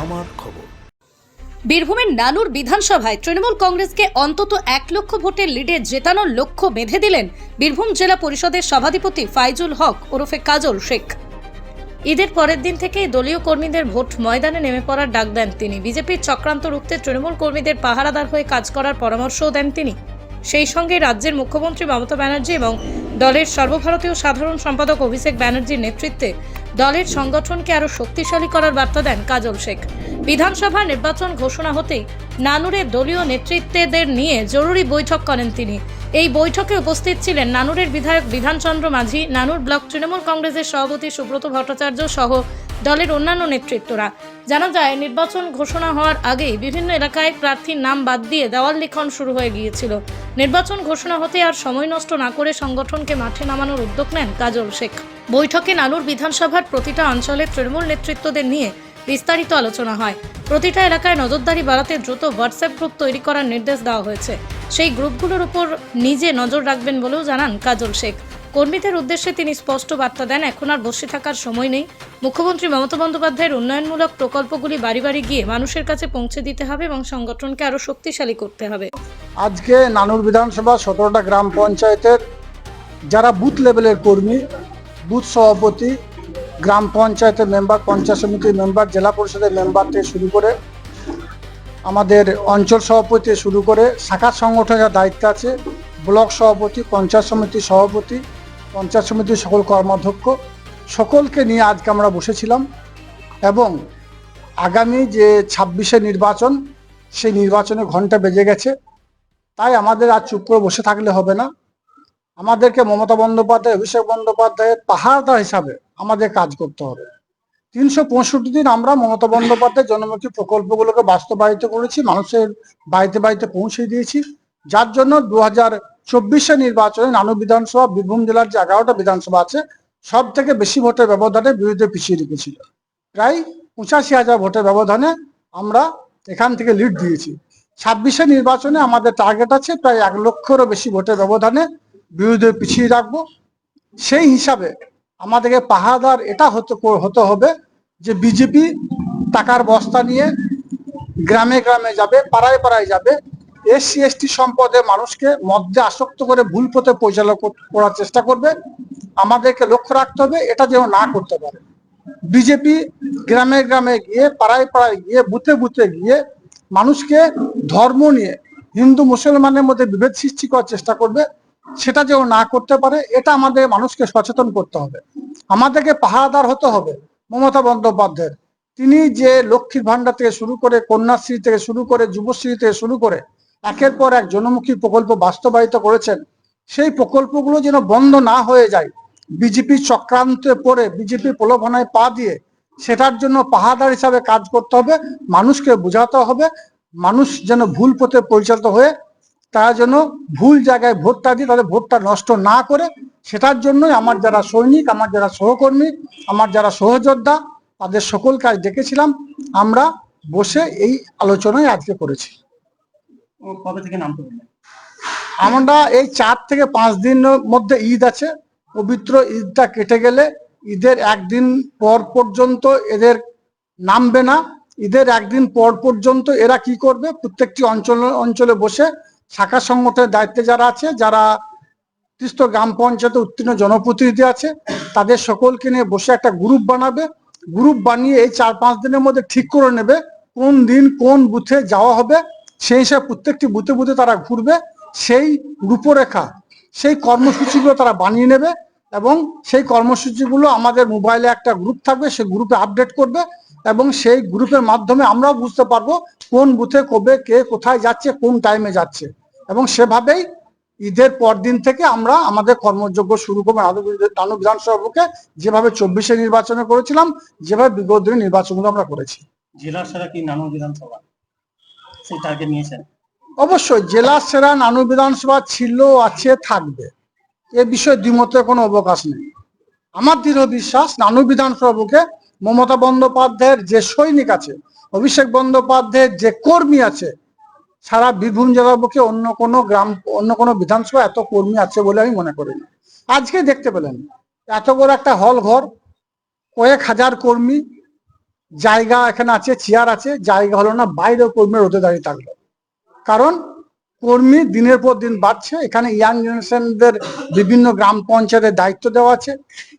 আমার খবর। বীরভূমের নানুর বিধানসভায় তৃণমূল কংগ্রেসকে অন্তত 1 লক্ষ ভোটের লিডে জেতানোর লক্ষ্য বেঁধে দিলেন বীরভূম জেলা পরিষদের সভাধিপতি ফাইজুল হক ওরফে কাজল শেখ। ঈদের পরের দিন থেকেই দলীয় কর্মীদের ভোট ময়দানে নেমে পড়ার ডাক দেন তিনি। বিজেপির চক্রান্ত রুখতে তৃণমূল কর্মীদের পাহারাদার হয়ে কাজ করার পরামর্শও দেন তিনি। সেই সঙ্গে রাজ্যের মুখ্যমন্ত্রী মমতা ব্যানার্জি এবং দলের সর্বভারতীয় সাধারণ সম্পাদক অভিষেক ব্যানার্জির নেতৃত্বে দলের সংগঠনকে আরও শক্তিশালী করার বার্তা দেন কাজল শেখ। বিধানসভা নির্বাচন ঘোষণা হতেই নানুরের দলীয় নেতৃত্বদের নিয়ে জরুরি বৈঠক করেন তিনি। এই বৈঠকে উপস্থিত ছিলেন নানুরের বিধায়ক বিধানচন্দ্র মাঝি, নানুর ব্লক তৃণমূল কংগ্রেসের সভাপতি সুব্রত ভট্টাচার্য সহ দলের অন্যান্য নেতৃত্বরা। জানা যায়, নির্বাচন ঘোষণা হওয়ার আগেই বিভিন্ন এলাকায় প্রার্থীর নাম বাদ দিয়ে দেওয়াল লিখন শুরু হয়ে গিয়েছিল। নির্বাচন ঘোষণা হতে আর সময় নষ্ট না করে সংগঠনকে মাঠে নামানোর উদ্যোগ নেন কাজল শেখ। বৈঠকে নানুর বিধানসভার প্রতিটা অঞ্চলের তৃণমূল নেতৃত্বদের নিয়ে বিস্তারিত আলোচনা হয়। প্রতিটা এলাকায় নজরদারি বাড়াতে দ্রুত হোয়াটসঅ্যাপ গ্রুপ তৈরি করার নির্দেশ দেওয়া হয়েছে। সেই গ্রুপগুলোর উপর নিজে নজর রাখবেন বলেও জানান কাজল শেখ। কর্মীদের উদ্দেশ্যে তিনি স্পষ্ট বার্তা দেন, এখন আর বসে থাকার সময় নেই। মুখ্যমন্ত্রী মমতা বন্দ্যোপাধ্যায়ের উন্নয়নমূলক প্রকল্পগুলি বাড়ি বাড়ি গিয়ে মানুষের কাছে পৌঁছে দিতে হবে এবং সংগঠনকে আরও শক্তিশালী করতে হবে। আজকে নানুর বিধানসভা 17টা গ্রাম পঞ্চায়েতের যারা বুথ লেভেলের কর্মী, বুথ সভাপতি, গ্রাম পঞ্চায়েতের মেম্বার, পঞ্চায়েত সমিতির মেম্বার, জেলা পরিষদের মেম্বার থেকে শুরু করে আমাদের অঞ্চল সভাপতি থেকে শুরু করে শাখা সংগঠনের দায়িত্ব আছে, ব্লক সভাপতি, পঞ্চায়েত সমিতির সভাপতি, পঞ্চায়েত সমিতির সকল কর্মাধ্যক্ষ, সকলকে নিয়ে আজকে আমরা বসেছিলাম। এবং আগামী যে 26শে নির্বাচন, সেই নির্বাচনে ঘন্টা বেজে গেছে। তাই আমাদের আর চুপ করে বসে থাকলে হবে না। আমাদেরকে মমতা বন্দ্যোপাধ্যায়, অভিষেক বন্দ্যোপাধ্যায়ের পাহাড়দার হিসাবে আমাদের কাজ করতে হবে। 365 দিন আমরা মমতা বন্দ্যোপাধ্যায়ের জনমুখী প্রকল্পগুলোকে বাস্তবায়িত করেছি, মানুষের বাড়িতে বাড়িতে পৌঁছে দিয়েছি। যার জন্য 2024 নির্বাচনে নানু বিধানসভা, বীরভূম জেলার যে 11টা বিধানসভা আছে, সব থেকে বেশি ভোটের ব্যবধানে বিরুদ্ধে পিছিয়ে রেখেছিল। প্রায় 85,000 ভোটের ব্যবধানে আমরা এখান থেকে লিড দিয়েছি। 26শে নির্বাচনে আমাদের টার্গেট আছে প্রায় 1 লক্ষেরও বেশি ভোটের ব্যবধানে বিরুদ্ধে পিছিয়ে রাখবো। সেই হিসাবে আমাদেরকে পাহাড়দার এটা হতে হবে যে বিজেপি টাকার বস্তা নিয়ে গ্রামে গ্রামে যাবে, পাড়ায় পাড়ায় যাবে, এসসি এসটি সম্পদের মানুষকে মধ্যে আসক্ত করে ভুল পথে পরিচালনা করার চেষ্টা করবে। আমাদেরকে লক্ষ্য রাখতে হবে এটা যেন না করতে পারে। বিজেপি গ্রামে গ্রামে গিয়ে, পাড়ায় পাড়ায় গিয়ে, বুথে বুথে গিয়ে মানুষকে ধর্ম নিয়ে, হিন্দু মুসলমানের মধ্যে বিভেদ সৃষ্টি করার চেষ্টা করবে। সেটা যেন না করতে পারে, এটা আমাদের মানুষকে সচেতন করতে হবে। আমাদেরকে পাহারাদার হতে হবে মমতা বন্দ্যোপাধ্যায়ের। তিনি যে লক্ষ্মীর ভান্ডার থেকে শুরু করে, কন্যাশ্রী থেকে শুরু করে, যুবশ্রী থেকে শুরু করে একের পর এক জনমুখী প্রকল্প বাস্তবায়িত করেছেন, সেই প্রকল্পগুলো যেন বন্ধ না হয়ে যায়। বিজেপির চক্রান্তে পড়ে, বিজেপির প্রলোভনায় পা দিয়ে সেটার জন্য পাহাড়দার হিসাবে কাজ করতে হবে। মানুষকে বোঝাতে হবে, মানুষ যেন ভুল পথে পরিচালিত হয়ে তারা যেন ভুল জায়গায় ভোটটা দিয়ে তাদের ভোটটা নষ্ট না করে। সেটার জন্যই আমার যারা সৈনিক, আমার যারা সহকর্মী, আমার যারা সহযোদ্ধা, তাদের সকলকে আজ ডেকেছিলাম। আমরা বসে এই আলোচনায় আজকে করেছি। কবে থেকে নাম করবেন? আমরা এই 4 থেকে 5 দিনের মধ্যে ঈদ আছে। পবিত্র ঈদটা কেটে গেলে ঈদের একদিন পর পর্যন্ত এদের নামবে না। ঈদের একদিন পর পর্যন্ত এরা কি করবে, প্রত্যেকটি অঞ্চলে বসে শাখা সংগঠনের দায়িত্বে যারা আছে, যারা 30 গ্রাম পঞ্চায়েতে উত্তীর্ণ জনপ্রতিনিধি আছে, তাদের সকলকে নিয়ে বসে একটা গ্রুপ বানাবে। গ্রুপ বানিয়ে এই 4-5 দিনের মধ্যে ঠিক করে নেবে কোন দিন কোন বুথে যাওয়া হবে। সেই হিসাবে প্রত্যেকটি বুথে বুথে তারা ঘুরবে, সেই রূপরেখা, সেই কর্মসূচিগুলো তারা বানিয়ে নেবে এবং সেই কর্মসূচিগুলো আমাদের মোবাইলে একটা গ্রুপ থাকবে, সেই গ্রুপে আপডেট করবে এবং সেই গ্রুপের মাধ্যমে আমরাও বুঝতে পারবো কোন বুথে কবে কে কোথায় যাচ্ছে, কোন টাইমে যাচ্ছে। এবং সেভাবেই ঈদের পর দিন থেকে আমরা আমাদের কর্মযজ্ঞ শুরু করবো। নানু বিধানসভাকে যেভাবে 24শে নির্বাচনে করেছিলাম, যেভাবে বিগত দিনের নির্বাচনগুলো আমরা করেছি। জেলার সেরা কি নানু বিধানসভা, সেই টার্গেট নিয়েছেন? অবশ্যই জেলার সেরা নানু বিধানসভা ছিল, আছে, থাকবে। এ বিষয়ে দ্বিমতের কোনো অবকাশ নেই। আমার দৃঢ় বিশ্বাস নানু বিধানসভাকে মমতা বন্দ্যোপাধ্যায়ের যে সৈনিক আছে, অভিষেক বন্দ্যোপাধ্যায়ের যে কর্মী আছে, সারা বীরভূম জেলার বুকে অন্য কোনো গ্রাম, অন্য কোনো বিধানসভা এত কর্মী আছে বলে আমি মনে করি না। আজকে দেখতে পেলেন এত বড় একটা হল ঘর, কয়েক হাজার কর্মী, জায়গা এখানে আছে, চেয়ার আছে, জায়গা হলো না, বাইরে কর্মীরা রোদে দাঁড়িয়ে থাকলো। কারণ কর্মী দিনের পর দিন বাড়ছে, এখানে ইয়াং জেনারেশনদের বিভিন্ন গ্রাম পঞ্চায়েতের দায়িত্ব দেওয়া আছে,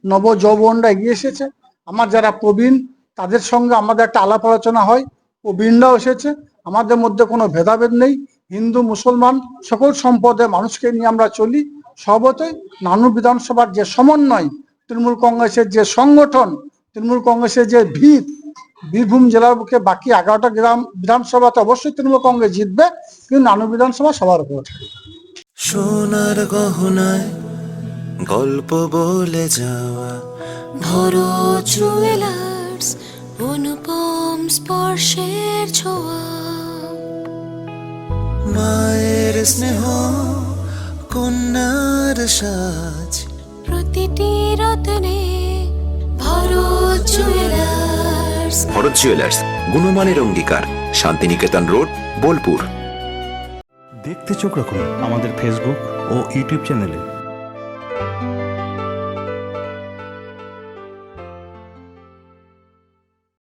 নব যৌবনরা এগিয়ে এসেছে। আমার যারা প্রবীণ তাদের সঙ্গে আমাদের একটা আলাপ আলোচনা হয়, প্রবীণরাও এসেছে, আমাদের মধ্যে কোনো ভেদাভেদ নেই। হিন্দু মুসলমান সকল সম্প্রদায়ের মানুষকে নিয়ে আমরা চলি। সর্বতই নানুর বিধানসভার যে সমন্বয়, তৃণমূল কংগ্রেসের যে সংগঠন, তৃণমূল কংগ্রেসের যে ভিত, বীরভূম জেলার বুকে বাকি 11টা গ্রাম বিধানসভাতে অবশ্যই তৃণমূল কংগ্রেস জিতবে, কিন্তু নানুর বিধানসভা সবার উপর। সোনার গহনায় গল্প বলে যাওয়া ভরো জুয়েলার্স, অনুপম স্পর্শের ছোঁয়া, মায়ের স্নেহ কন্যার সাজ, প্রতিটি রত্নে ভরো জুয়েলার্স। ভরত জুয়েলার্স, গুণমানের অঙ্গীকার, শান্তিনিকেতন রোড, বোলপুর। দেখতে চোখ রাখুন আমাদের ফেসবুক ও ইউটিউব চ্যানেলে।